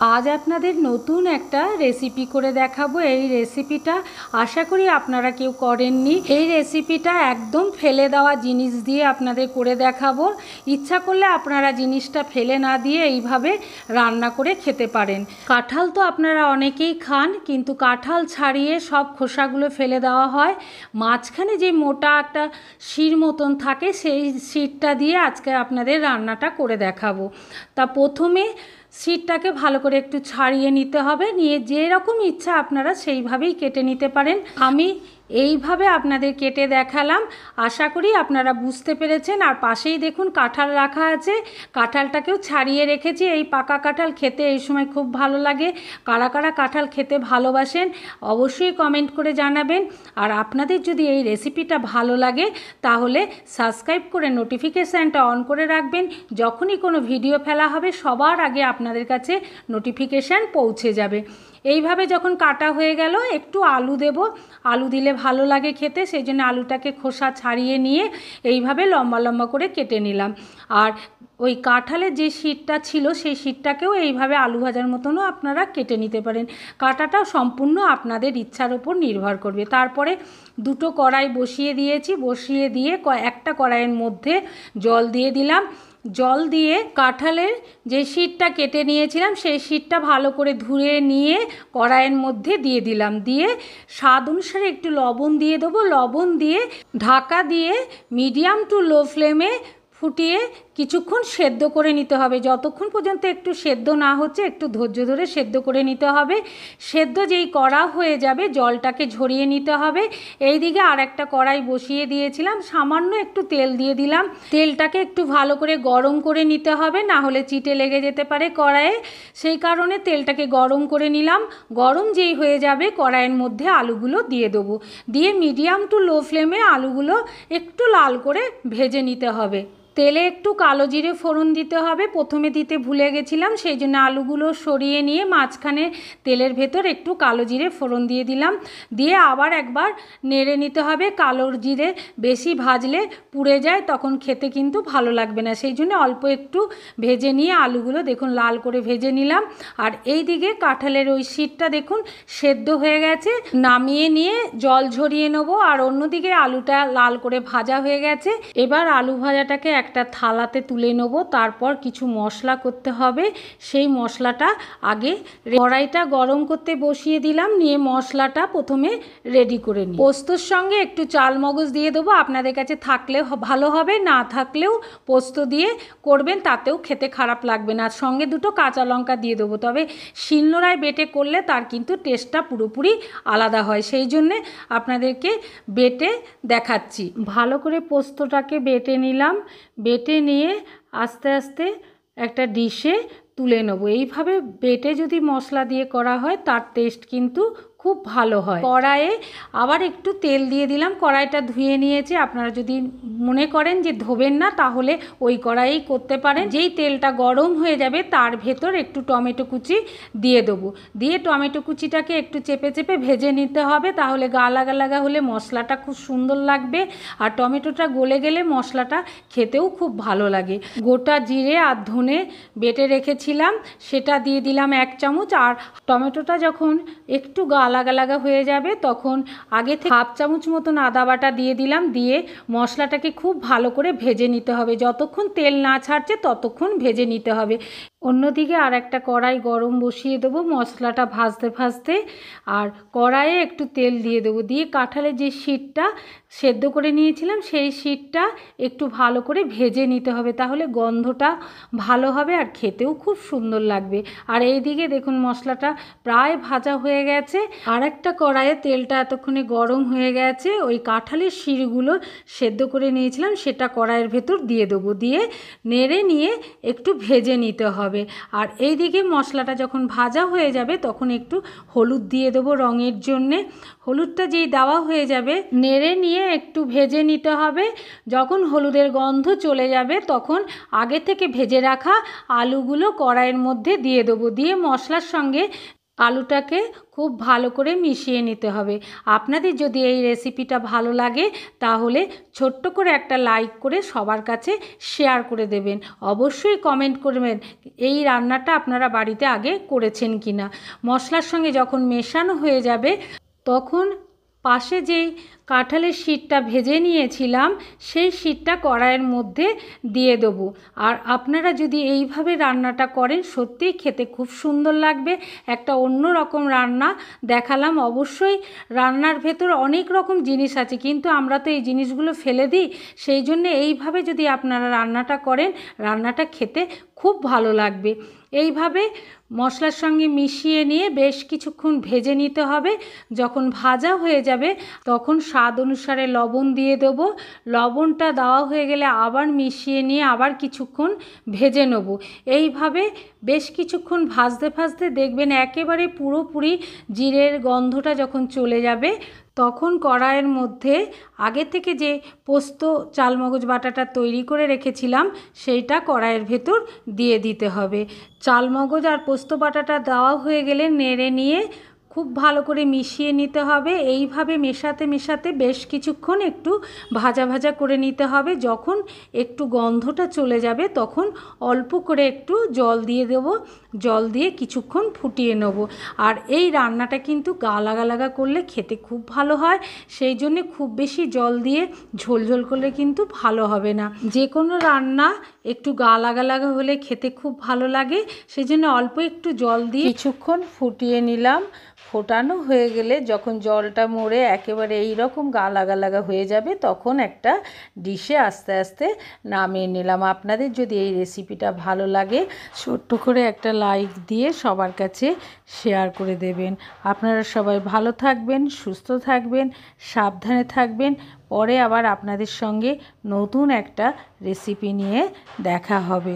आज आपनादेर नतून एकटा रेसिपि करे देखाबो। एई रेसिपिटा आशा करी आपनारा केउ करेननि। एई रेसिपिटा एकदम फेले देওয়া जिनिस दिए आपनादेर करे देखाबो। इच्छा करले आपनारा जिनिसटा फेले ना दिए एइभाবে रान्ना करे खेते पारेन। काँठाल तो आपनारा अनेकेई खान, किन्तु काँठाल छाड़िए सब खोसागुलो फेले देওয়া হয়। माঝखाने जे मोटा एकटा शिर मतन थाके सेई शिरटा दिए आजके आपनादेर रान्नाटा करे देखाबो। ता प्रथमे शीटटाके भालो करे एकटू छाड़िए निते हबे। निये जे रकम इच्छा आपनारा सेइभावेई केटे निते पारेन। आमी এইভাবে আপনাদের কেটে দেখালাম। আশা করি আপনারা বুঝতে পেরেছেন। আর পাশেই দেখুন কাঁঠাল রাখা আছে, কাঁঠালটাকেও ছাড়িয়ে রেখেছি। এই পাকা কাঁঠাল খেতে এই সময় খুব ভালো লাগে। কারা কারা কাঁঠাল খেতে ভালোবাসেন অবশ্যই কমেন্ট করে জানাবেন। আর আপনাদের যদি এই রেসিপিটা ভালো লাগে তাহলে সাবস্ক্রাইব করে নোটিফিকেশানটা অন করে রাখবেন। যখনই কোনো ভিডিও ফেলা হবে সবার আগে আপনাদের কাছে নোটিফিকেশান পৌঁছে যাবে। এইভাবে যখন কাটা হয়ে গেল একটু আলু দেব। আলু দিলে ভালো লাগে খেতে, সেই জন্য আলুটাকে খোসা ছাড়িয়ে নিয়ে এইভাবে লম্বা লম্বা করে কেটে নিলাম। আর ওই কাঁঠালের যে শিটটা ছিল সেই শিটটাকেও এইভাবে আলু ভাজার মতনও আপনারা কেটে নিতে পারেন। কাটাটাও সম্পূর্ণ আপনাদের ইচ্ছার উপর নির্ভর করবে। তারপরে দুটো কড়াই বসিয়ে দিয়েছি। বসিয়ে দিয়ে একটা কড়াইয়ের মধ্যে জল দিয়ে দিলাম। জল দিয়ে কাঁঠালের যে শিটটা কেটে নিয়েছিলাম সেই শিটটা ভালো করে ধুয়ে নিয়ে কড়াইয়ের মধ্যে দিয়ে দিলাম। দিয়ে স্বাদ অনুসারে একটু লবণ দিয়ে দেবো। লবণ দিয়ে ঢাকা দিয়ে মিডিয়াম টু লো ফ্লেমে ফুটিয়ে কিছুক্ষণ সেদ্ধ করে নিতে হবে। যতক্ষণ পর্যন্ত একটু সেদ্ধ না হচ্ছে একটু ধৈর্য ধরে সেদ্ধ করে নিতে হবে। সেদ্ধ যেই কড়া হয়ে যাবে জলটাকে ঝরিয়ে নিতে হবে। এই দিকে আর একটা কড়াই বসিয়ে দিয়েছিলাম, সামান্য একটু তেল দিয়ে দিলাম। তেলটাকে একটু ভালো করে গরম করে নিতে হবে, না হলে চিটে লেগে যেতে পারে কড়াইয়ে। সেই কারণে তেলটাকে গরম করে নিলাম। গরম যেই হয়ে যাবে কড়াইয়ের মধ্যে আলুগুলো দিয়ে দেবো। দিয়ে মিডিয়াম টু লো ফ্লেমে আলুগুলো একটু লাল করে ভেজে নিতে হবে। তেলে একটু কালো জিরে ফোড়ন দিতে হবে। প্রথমে দিতে ভুলে গেছিলাম, সেই জন্য আলুগুলো সরিয়ে নিয়ে মাঝখানে তেলের ভেতর একটু কালো জিরে ফোড়ন দিয়ে দিলাম। দিয়ে আবার একবার নেড়ে নিতে হবে। কালো জিরে বেশি ভাজলে পুড়ে যায়, তখন খেতে কিন্তু ভালো লাগবে না। সেই জন্য অল্প একটু ভেজে নিয়ে আলুগুলো দেখুন লাল করে ভেজে নিলাম। আর এই দিকে কাঁঠালের ওই শিটটা দেখুন সেদ্ধ হয়ে গেছে। নামিয়ে নিয়ে জল ঝরিয়ে নেবো। আর অন্যদিকে আলুটা লাল করে ভাজা হয়ে গেছে। এবার আলু ভাজাটাকে একটা থালাতে তুলে নেব। তারপর কিছু মশলা করতে হবে। সেই মশলাটা আগে কড়াইটা গরম করতে বসিয়ে দিলাম। নিয়ে মশলাটা প্রথমে রেডি করে নিই। পোস্তর সঙ্গে একটু চাল মগজ দিয়ে দেবো। আপনাদের কাছে থাকলে ভালো হবে, না থাকলেও পোস্ত দিয়ে করবেন, তাতেও খেতে খারাপ লাগবে না। সঙ্গে দুটো কাঁচা লঙ্কা দিয়ে দেবো। তবে শিলনোড়ায় বেটে করলে তার কিন্তু টেস্টটা পুরোপুরি আলাদা হয়, সেই জন্যে আপনাদেরকে বেটে দেখাচ্ছি। ভালো করে পোস্তটাকে বেটে নিলাম। বেটে নিয়ে আস্তে আস্তে একটা ডিশে তুলে নেব। এইভাবে বেটে যদি মশলা দিয়ে করা হয় তার টেস্ট কিন্তু খুব ভালো হয়। কড়াইয়ে আবার একটু তেল দিয়ে দিলাম। কড়াইটা ধুয়ে নিয়েছি। আপনারা যদি মনে করেন যে ধোবেন না তাহলে ওই কড়াইয়েই করতে পারেন। যেই তেলটা গরম হয়ে যাবে তার ভেতর একটু টমেটো কুচি দিয়ে দেবো। দিয়ে টমেটো কুচিটাকে একটু চেপে চেপে ভেজে নিতে হবে, তাহলে গা লাগা লাগা হলে মশলাটা খুব সুন্দর লাগবে। আর টমেটোটা গলে গেলে মশলাটা খেতেও খুব ভালো লাগে। গোটা জিরে আর ধনে বেটে রেখেছিলাম সেটা দিয়ে দিলাম 1 চামচ। আর টমেটোটা যখন একটু গা লাগা লাগা হয়ে যাবে তখন আগে থেকে 1/2 চামচ মতন আদা বাটা দিয়ে দিলাম। দিয়ে মশলাটাকে খুব ভালো করে ভেজে নিতে হবে। যতক্ষণ তেল না ছাড়ছে ততক্ষণ ভেজে নিতে হবে। অন্যদিকে আর একটা কড়াই গরম বসিয়ে দেবো মশলাটা ভাজতে ভাজতে। আর কড়াইয়ে একটু তেল দিয়ে দেবো। দিয়ে কাঁঠালের যে শিটটা সেদ্ধ করে নিয়েছিলাম সেই শিটটা একটু ভালো করে ভেজে নিতে হবে, তাহলে গন্ধটা ভালো হবে আর খেতেও খুব সুন্দর লাগবে। আর এই দিকে দেখুন মশলাটা প্রায় ভাজা হয়ে গেছে। আর একটা কড়াইয়ে তেলটা এতক্ষণে গরম হয়ে গেছে। ওই কাঁঠালের শিরগুলো সেদ্ধ করে নিয়েছিলাম সেটা কড়াইয়ের ভেতর দিয়ে দেবো। দিয়ে নেড়ে নিয়ে একটু ভেজে নিতে হবে। আর এই দিকে মশলাটা যখন ভাজা হয়ে যাবে তখন একটু হলুদ দিয়ে দেবো রঙের জন্যে। হলুদটা যেই দেওয়া হয়ে যাবে নেড়ে নিয়ে একটু ভেজে নিতে হবে। যখন হলুদের গন্ধ চলে যাবে তখন আগে থেকে ভেজে রাখা আলুগুলো কড়াইয়ের মধ্যে দিয়ে দেবো। দিয়ে মশলার সঙ্গে আলুটাকে খুব ভালো করে মিশিয়ে নিতে হবে। আপনাদের যদি এই রেসিপিটা ভালো লাগে তাহলে ছোট্ট করে একটা লাইক করে সবার কাছে শেয়ার করে দেবেন। অবশ্যই কমেন্ট করবেন এই রান্নাটা আপনারা বাড়িতে আগে করেছেন কিনা। মশলার সঙ্গে যখন মেশানো হয়ে যাবে তখন পাশে যেই কাঁঠালের শীটটা ভেজে নিয়েছিলাম সেই শীটটা কড়াইয়ের মধ্যে দিয়ে দেবো। আর আপনারা যদি এইভাবে রান্নাটা করেন সত্যিই খেতে খুব সুন্দর লাগবে। একটা অন্য রকম রান্না দেখালাম। অবশ্যই রান্নার ভেতর অনেক রকম জিনিস আছে, কিন্তু আমরা তো এই জিনিসগুলো ফেলে দিই। সেই জন্য এইভাবে যদি আপনারা রান্নাটা করেন রান্নাটা খেতে খুব ভালো লাগবে। এইভাবে মশলার সঙ্গে মিশিয়ে নিয়ে বেশ কিছুক্ষণ ভেজে নিতে হবে। যখন ভাজা হয়ে যাবে তখন স্বাদ অনুসারে লবণ দিয়ে দেবো। লবণটা দেওয়া হয়ে গেলে আবার মিশিয়ে নিয়ে আবার কিছুক্ষণ ভেজে নেব। এইভাবে বেশ কিছুক্ষণ ভাজতে ভাজতে দেখবেন একেবারে পুরোপুরি জিরের গন্ধটা যখন চলে যাবে তখন কড়াইয়ের মধ্যে আগে থেকে যে পোস্ত চালমগজ বাটাটা তৈরি করে রেখেছিলাম সেইটা কড়াইয়ের ভেতর দিয়ে দিতে হবে। চালমগজ আর পোস্ত বাটাটা দেওয়া হয়ে গেলে নেড়ে নিয়ে খুব ভালো করে মিশিয়ে নিতে হবে। এইভাবে মেশাতে মেশাতে বেশ কিছুক্ষণ একটু ভাজা ভাজা করে নিতে হবে। যখন একটু গন্ধটা চলে যাবে তখন অল্প করে একটু জল দিয়ে দেব। জল দিয়ে কিছুক্ষণ ফুটিয়ে নেব। আর এই রান্নাটা কিন্তু গা লাগা লাগা করলে খেতে খুব ভালো হয়। সেই জন্যে খুব বেশি জল দিয়ে ঝোল ঝোল করলে কিন্তু ভালো হবে না। যে কোনো রান্না একটু গা লাগা লাগা হলে খেতে খুব ভালো লাগে। সেই জন্য অল্প একটু জল দিয়ে কিছুক্ষণ ফুটিয়ে নিলাম। ফোটানো হয়ে গেলে যখন জলটা মরে একেবারে এই রকম গা লাগা লাগা হয়ে যাবে তখন একটা ডিশে আস্তে আস্তে নামিয়ে নিলাম। আপনাদের যদি এই রেসিপিটা ভালো লাগে ছোট্ট করে একটা লাইক দিয়ে সবার কাছে শেয়ার করে দেবেন। আপনারা সবাই ভালো থাকবেন, সুস্থ থাকবেন, সাবধানে থাকবেন। পরে আবার আপনাদের সঙ্গে নতুন একটা রেসিপি নিয়ে দেখা হবে।